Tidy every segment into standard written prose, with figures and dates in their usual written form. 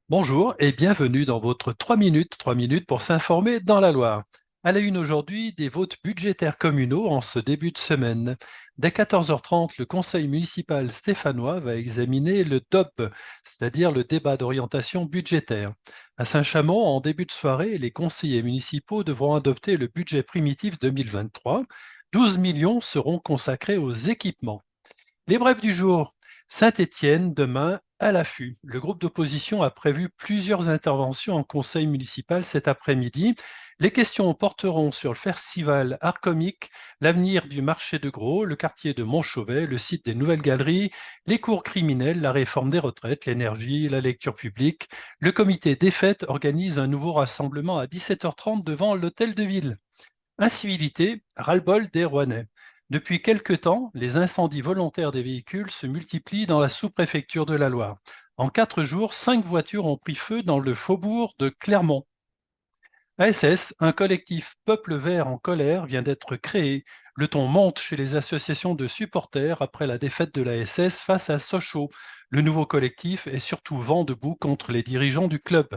Bonjour et bienvenue dans votre 3 minutes pour s'informer dans la Loire. À la une aujourd'hui, des votes budgétaires communaux en ce début de semaine. Dès 14h30, le conseil municipal stéphanois va examiner le DOP, c'est-à-dire le débat d'orientation budgétaire. À Saint-Chamond, en début de soirée, les conseillers municipaux devront adopter le budget primitif 2023. 12 millions seront consacrés aux équipements. Les brèves du jour. Saint-Étienne, demain, à l'affût. Le groupe d'opposition a prévu plusieurs interventions en conseil municipal cet après-midi. Les questions porteront sur le festival Art Comique, l'avenir du marché de gros, le quartier de Montchauvet, le site des Nouvelles Galeries, les cours criminels, la réforme des retraites, l'énergie, la lecture publique. Le comité des fêtes organise un nouveau rassemblement à 17h30 devant l'hôtel de ville. Incivilité, ras-le-bol des Rouennais. Depuis quelque temps, les incendies volontaires des véhicules se multiplient dans la sous-préfecture de la Loire. En 4 jours, 5 voitures ont pris feu dans le faubourg de Clermont. ASS, un collectif Peuple Vert en colère vient d'être créé. Le ton monte chez les associations de supporters après la défaite de l'ASS face à Sochaux. Le nouveau collectif est surtout vent debout contre les dirigeants du club.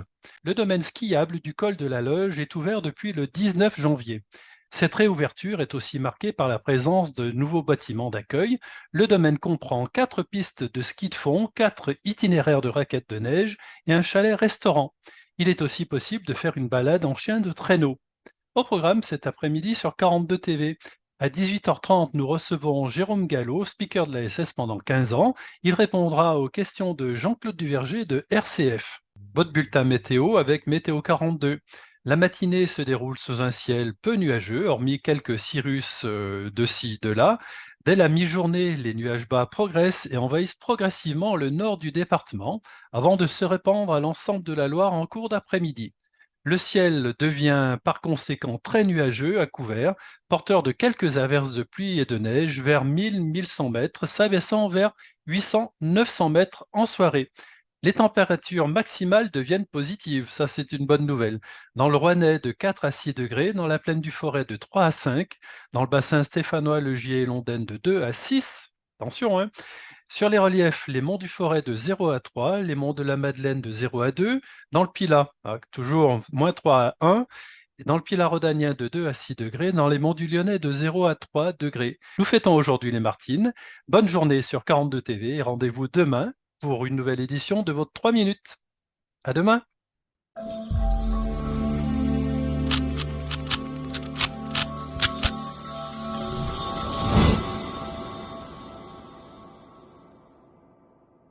Le domaine skiable du col de la Loge est ouvert depuis le 19 janvier. Cette réouverture est aussi marquée par la présence de nouveaux bâtiments d'accueil. Le domaine comprend 4 pistes de ski de fond, 4 itinéraires de raquettes de neige et un chalet-restaurant. Il est aussi possible de faire une balade en chien de traîneau. Au programme cet après-midi sur 42 TV. À 18h30, nous recevons Jérôme Gallo, speaker de la SS pendant 15 ans. Il répondra aux questions de Jean-Claude Duverger de RCF. Votre bulletin météo avec Météo 42. La matinée se déroule sous un ciel peu nuageux, hormis quelques cirrus de ci, de là. Dès la mi-journée, les nuages bas progressent et envahissent progressivement le nord du département, avant de se répandre à l'ensemble de la Loire en cours d'après-midi. Le ciel devient par conséquent très nuageux à couvert, porteur de quelques averses de pluie et de neige vers 1000-1100 mètres, s'abaissant vers 800-900 mètres en soirée. Les températures maximales deviennent positives, ça c'est une bonne nouvelle. Dans le Rouennais de 4 à 6 degrés, dans la plaine du Forêt de 3 à 5, dans le bassin stéphanois, le Gier et l'Ondaine de 2 à 6. Attention, hein. Sur les reliefs, les monts du Forêt de 0 à 3, les monts de la Madeleine de 0 à 2, dans le Pilat, toujours moins 3 à 1, et dans le Pilat rhodanien de 2 à 6 degrés, dans les monts du Lyonnais de 0 à 3 degrés. Nous fêtons aujourd'hui les Martines. Bonne journée sur 42 TV et rendez-vous demain pour une nouvelle édition de votre 3 minutes. À demain!